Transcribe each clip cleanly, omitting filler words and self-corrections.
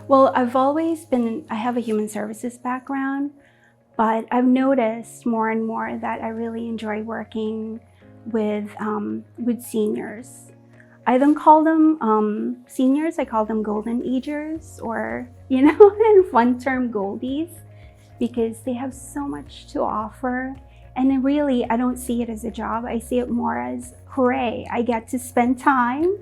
Well, I have a human services background, but I've noticed more and more that I really enjoy working with seniors. I don't call them seniors, I call them golden agers, or, in fun term, goldies, because they have so much to offer. And then really, I don't see it as a job. I see it more as, hooray, I get to spend time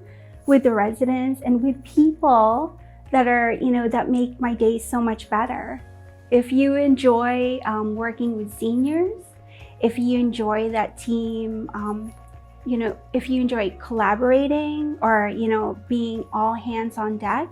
with the residents and with people that make my day so much better. If you enjoy working with seniors, if you enjoy that team, if you enjoy collaborating or, being all hands on deck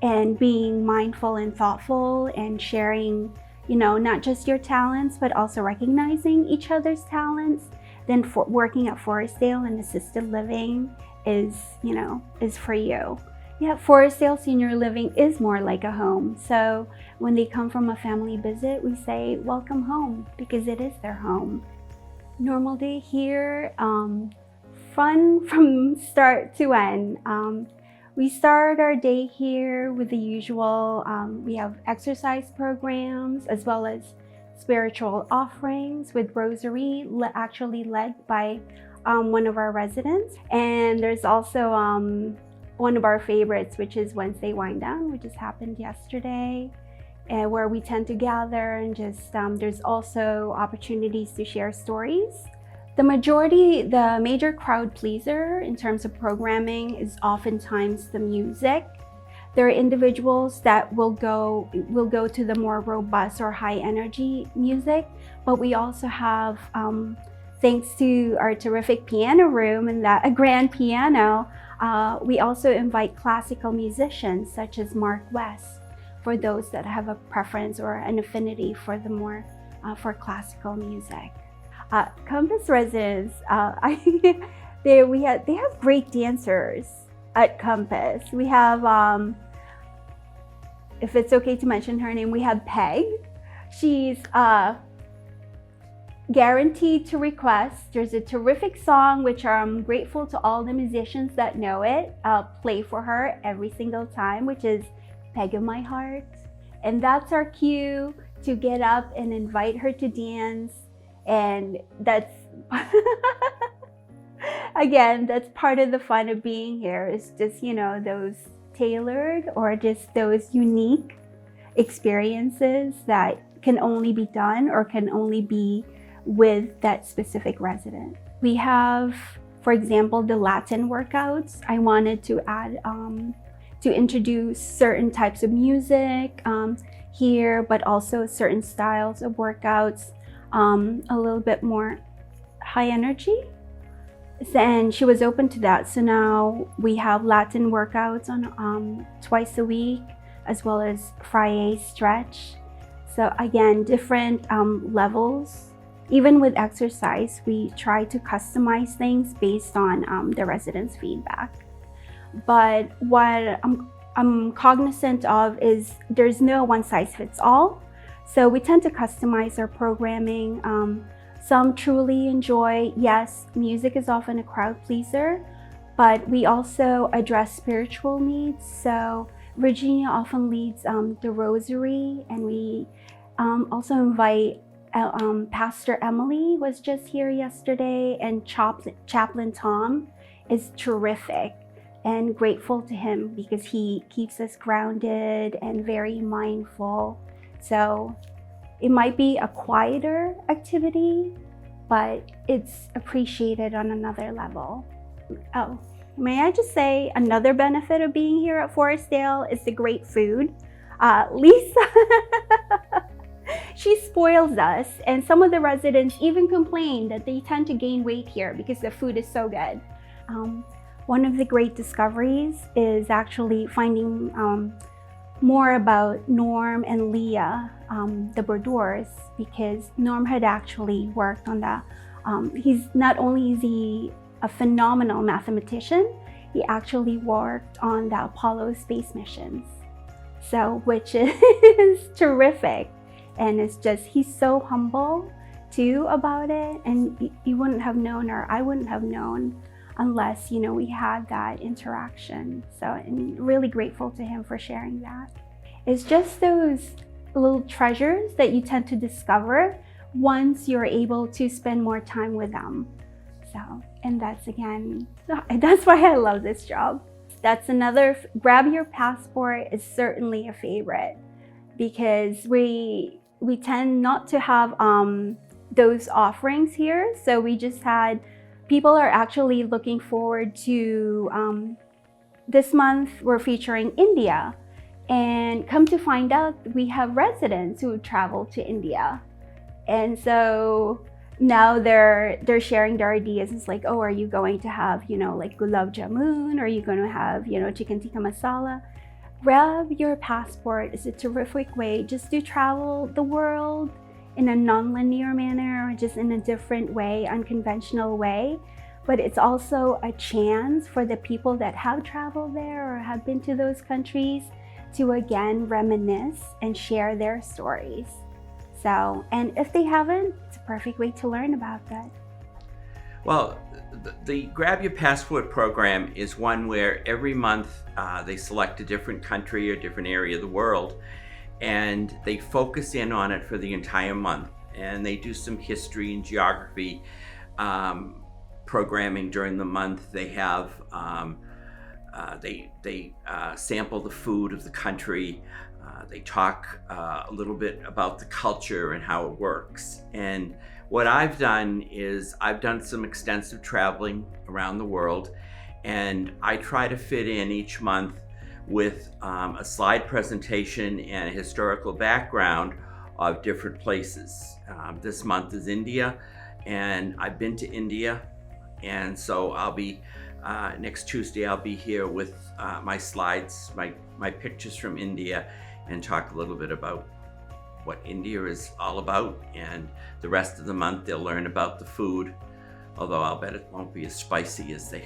and being mindful and thoughtful and sharing, not just your talents, but also recognizing each other's talents, then working at Forestdale and assisted living is for you. Yeah, Forestdale Senior Living is more like a home. So when they come from a family visit, we say, welcome home, because it is their home. Normal day here, fun from start to end. We start our day here with the usual, we have exercise programs as well as spiritual offerings with rosary, actually led by one of our residents. And there's also one of our favorites, which is Wednesday Wind Down, which just happened yesterday, where we tend to gather and just, there's also opportunities to share stories. The major crowd pleaser in terms of programming is oftentimes the music. There are individuals that will go to the more robust or high energy music, but we also have, thanks to our terrific piano room and a grand piano, we also invite classical musicians such as Mark West for those that have a preference or an affinity for the more for classical music. Compass residents, they have great dancers at Compass. We have, if it's okay to mention her name, we have Peg. She's guaranteed to request. There's a terrific song which I'm grateful to all the musicians that know it. I'll play for her every single time, which is Peg of My Heart. And that's our cue to get up and invite her to dance. And that's, again, that's part of the fun of being here, is just, those tailored or just those unique experiences that can only be done or can only be with that specific resident. We have, for example, the Latin workouts. I wanted to add, to introduce certain types of music here, but also certain styles of workouts, a little bit more high energy. And she was open to that. So now we have Latin workouts on twice a week, as well as Friday stretch. So again, different levels. Even with exercise, we try to customize things based on the residents' feedback. But what I'm cognizant of is there's no one size fits all. So we tend to customize our programming. Some truly enjoy, yes, music is often a crowd pleaser, but we also address spiritual needs. So Virginia often leads the rosary, and we also invite Pastor Emily was just here yesterday, and Chaplain Tom is terrific, and grateful to him because he keeps us grounded and very mindful. So it might be a quieter activity, but it's appreciated on another level. Oh, may I just say another benefit of being here at Forestdale is the great food. Lisa, she spoils us, and some of the residents even complain that they tend to gain weight here because the food is so good. One of the great discoveries is actually finding more about Norm and Leah, the Bordeurs, because Norm had actually worked on the, he's not only is he a phenomenal mathematician, he actually worked on the Apollo space missions. So, which is terrific. And it's just, he's so humble too about it. And you wouldn't have known, or I wouldn't have known, unless, we had that interaction. So I'm really grateful to him for sharing that. It's just those little treasures that you tend to discover once you're able to spend more time with them. So, and that's why I love this job. That's another, grab your passport is certainly a favorite, because we tend not to have those offerings here. So we just had, people are actually looking forward to, this month we're featuring India. And come to find out, we have residents who travel to India. And so now they're sharing their ideas. It's like, oh, are you going to have, like gulab jamun? Are you going to have, chicken tikka masala? Grab your passport. It's a terrific way just to travel the world in a non-linear manner, or just in a different way, unconventional way. But it's also a chance for the people that have traveled there or have been to those countries to again reminisce and share their stories. So, and if they haven't, it's a perfect way to learn about that. Well, the Grab Your Passport program is one where every month they select a different country or different area of the world, and they focus in on it for the entire month. And they do some history and geography programming during the month. They have they sample the food of the country. They talk a little bit about the culture and how it works. And what I've done is I've done some extensive traveling around the world, and I try to fit in each month with a slide presentation and a historical background of different places. This month is India, and I've been to India, and so I'll be next Tuesday I'll be here with my slides, my pictures from India, and talk a little bit about what India is all about. And the rest of the month they'll learn about the food, although I'll bet it won't be as spicy as they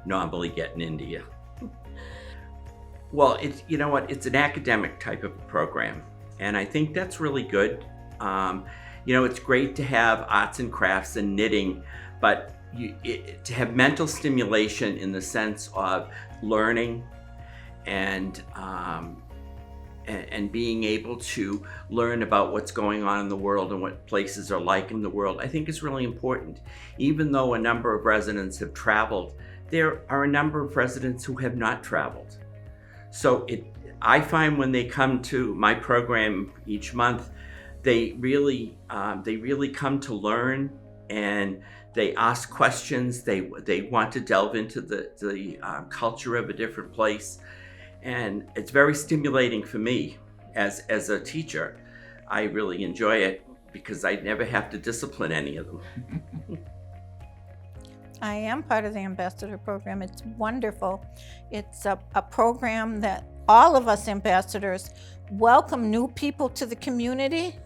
normally get in India. Well, it's an academic type of program, and I think that's really good. It's great to have arts and crafts and knitting, but to have mental stimulation in the sense of learning and being able to learn about what's going on in the world and what places are like in the world, I think is really important. Even though a number of residents have traveled, there are a number of residents who have not traveled. So I find when they come to my program each month, they really come to learn, and they ask questions. They want to delve into the culture of a different place. And it's very stimulating for me as a teacher. I really enjoy it because I never have to discipline any of them. I am part of the ambassador program. It's wonderful. It's a program that all of us ambassadors welcome new people to the community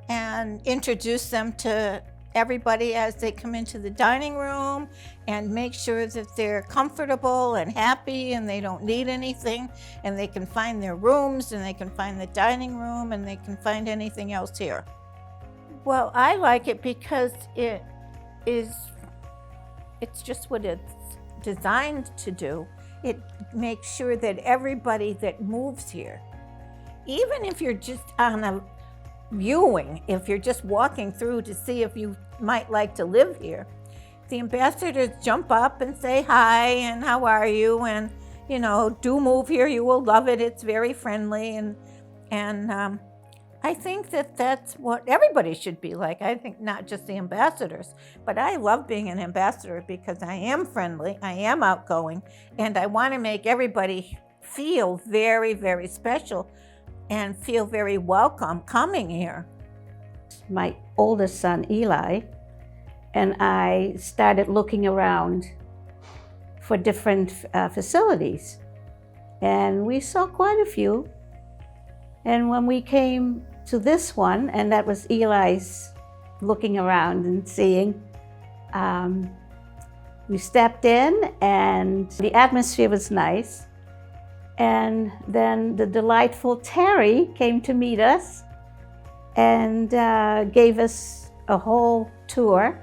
and introduce them to everybody as they come into the dining room, and make sure that they're comfortable and happy and they don't need anything, and they can find their rooms, and they can find the dining room, and they can find anything else here. Well, I like it because it's just what it's designed to do. It makes sure that everybody that moves here, even if you're just on a viewing, if you're just walking through to see if you might like to live here, the ambassadors jump up and say hi and how are you, and do move here, you will love it, it's very friendly, and I think that that's what everybody should be like. I think not just the ambassadors, but I love being an ambassador because I am friendly, I am outgoing, and I want to make everybody feel very, very special and feel very welcome coming here. My oldest son, Eli, and I started looking around for different facilities. And we saw quite a few. And when we came to this one, and that was Eli's looking around and seeing, we stepped in and the atmosphere was nice. And then the delightful Terry came to meet us and gave us a whole tour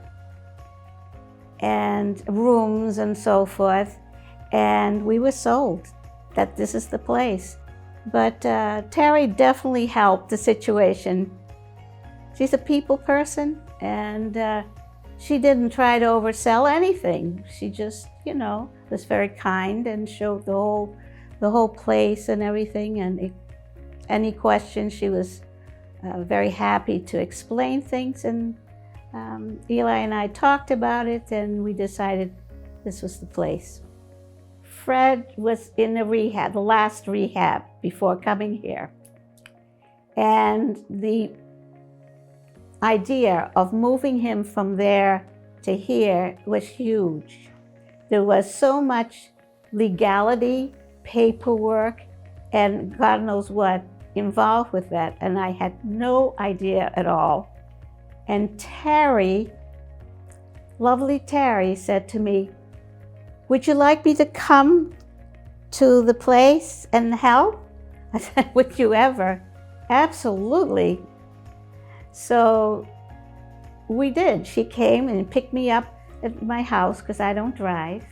and rooms and so forth. And we were sold that this is the place. But Terry definitely helped the situation. She's a people person, and she didn't try to oversell anything. She just, was very kind and showed the whole place and everything. And any questions, she was very happy to explain things. And Eli and I talked about it, and we decided this was the place. Fred was in the last rehab before coming here. And the idea of moving him from there to here was huge. There was so much legality, paperwork, and God knows what involved with that. And I had no idea at all. And Terry, lovely Terry, said to me, "Would you like me to come to the place and help?" I said, "Would you ever?" "Absolutely." So we did. She came and picked me up at my house because I don't drive.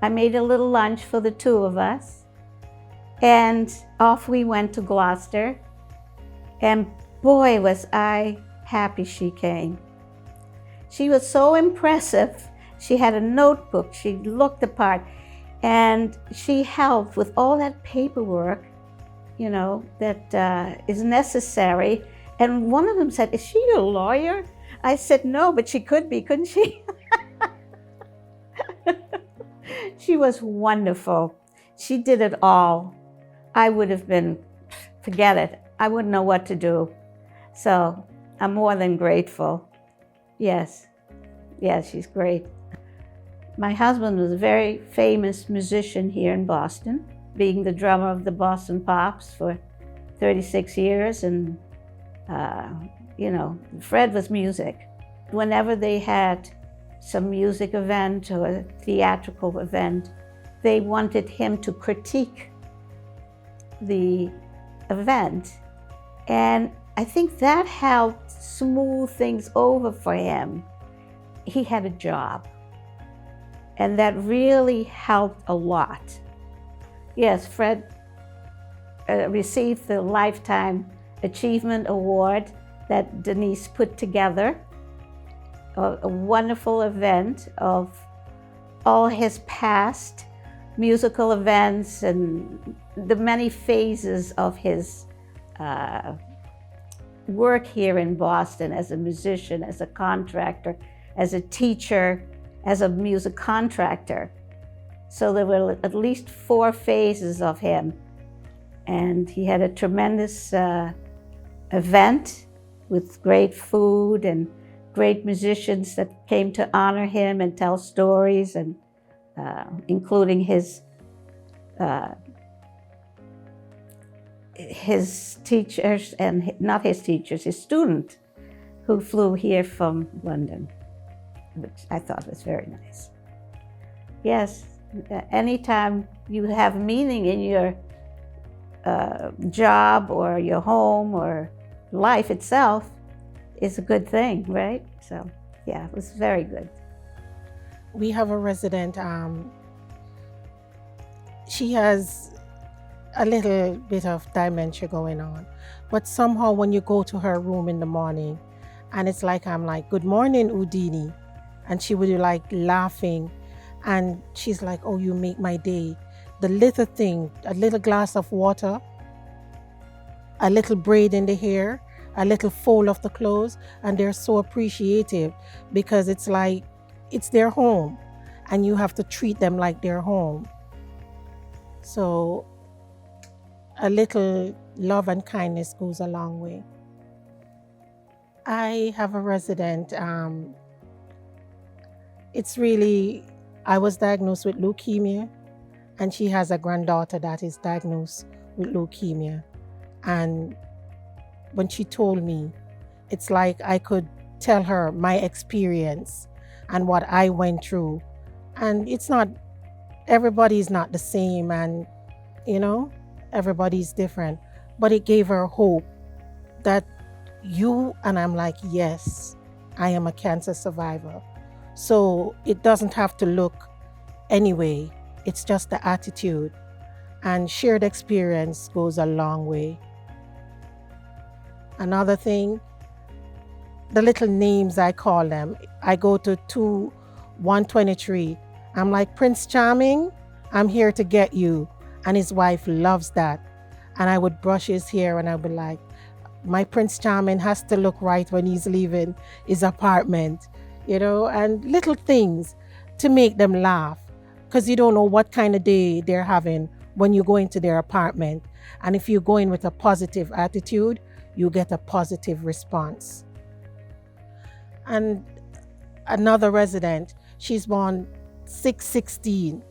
I made a little lunch for the two of us. And off we went to Gloucester. And boy, was I happy she came. She was so impressive. She had a notebook. She looked the part. And she helped with all that paperwork, that is necessary. And one of them said, "Is she your lawyer?" I said, "No, but she could be, couldn't she?" She was wonderful. She did it all. I would have been, forget it. I wouldn't know what to do. So I'm more than grateful. Yes, she's great. My husband was a very famous musician here in Boston, being the drummer of the Boston Pops for 36 years. And, Fred was music. Whenever they had some music event or a theatrical event, they wanted him to critique the event. And I think that helped smooth things over for him. He had a job, and that really helped a lot. Yes, Fred received the Lifetime Achievement Award that Denise put together, a wonderful event of all his past musical events and the many phases of his work here in Boston as a musician, as a contractor, as a teacher, as a music contractor. So there were at least 4 phases of him. And he had a tremendous event with great food and great musicians that came to honor him and tell stories, and including his teachers, and not his teachers, his student who flew here from London, which I thought was very nice. Yes, anytime you have meaning in your job or your home or life itself is a good thing, right? So, yeah, it was very good. We have a resident, she has a little bit of dementia going on, but somehow when you go to her room in the morning, and it's like, I'm like, "Good morning, Udini," and she would be like laughing, and she's like, "Oh, you make my day." The little thing, a little glass of water, a little braid in the hair, a little fold of the clothes, and they're so appreciative because it's like, it's their home and you have to treat them like their home. So a little love and kindness goes a long way. I have a resident, I was diagnosed with leukemia, and she has a granddaughter that is diagnosed with leukemia. And when she told me, it's like I could tell her my experience and what I went through. And everybody's not the same, and everybody's different. But it gave her hope that and I'm like, yes, I am a cancer survivor. So it doesn't have to look anyway. It's just the attitude. And shared experience goes a long way. Another thing, the little names I call them. I go to 123. I'm like, Prince Charming, I'm here to get you. And his wife loves that. And I would brush his hair and I'd be like, my Prince Charming has to look right when he's leaving his apartment, and little things to make them laugh, because you don't know what kind of day they're having when you go into their apartment. And if you go in with a positive attitude, you get a positive response. And another resident, she's born 6/16.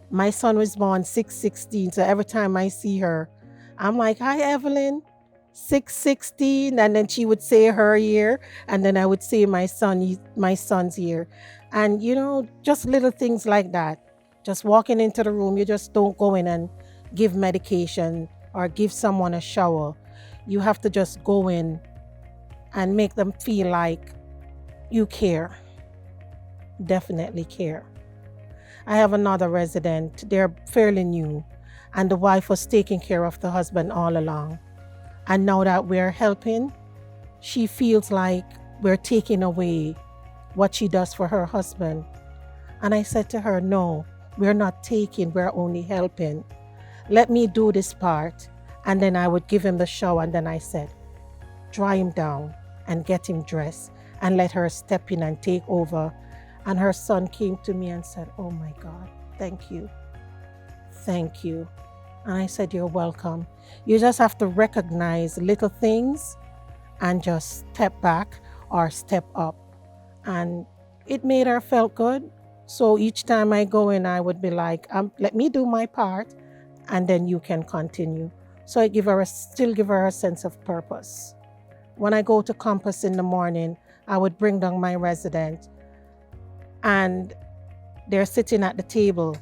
My son was born 6/16. So every time I see her, I'm like, hi, Evelyn, 6/16. And then she would say her year. And then I would say my son's year. And, just little things like that. Just walking into the room, you just don't go in and give medication or give someone a shower. You have to just go in and make them feel like you care. Definitely care. I have another resident, they're fairly new, and the wife was taking care of the husband all along. And now that we're helping, she feels like we're taking away what she does for her husband. And I said to her, no, we're not taking, we're only helping. Let me do this part. And then I would give him the shower, and then I said, dry him down and get him dressed and let her step in and take over. And her son came to me and said, oh my God, thank you. Thank you. And I said, you're welcome. You just have to recognize little things and just step back or step up. And it made her feel good. So each time I go in, I would be like, let me do my part, and then you can continue. So I still give her a sense of purpose. When I go to Compass in the morning, I would bring down my resident, and they're sitting at the table,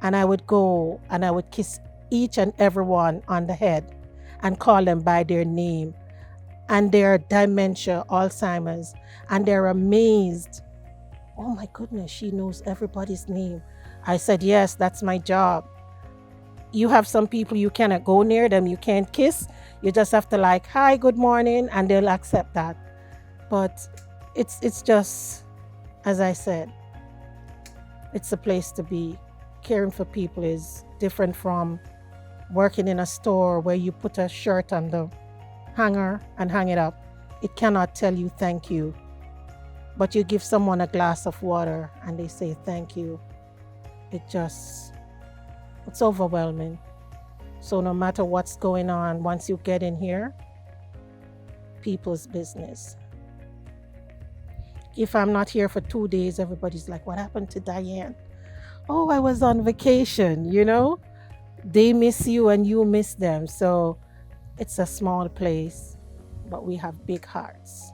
and I would go and I would kiss each and every one on the head and call them by their name and their dementia, Alzheimer's, and they're amazed. Oh my goodness, she knows everybody's name. I said, yes, that's my job. You have some people you cannot go near them, you can't kiss. You just have to like, hi, good morning, and they'll accept that. But it's just, as I said, it's a place to be. Caring for people is different from working in a store where you put a shirt on the hanger and hang it up. It cannot tell you thank you. But you give someone a glass of water and they say thank you. It's overwhelming. So no matter what's going on, once you get in here, people's business. If I'm not here for 2 days, everybody's like, what happened to Diane? Oh, I was on vacation, They miss you and you miss them. So it's a small place, but we have big hearts.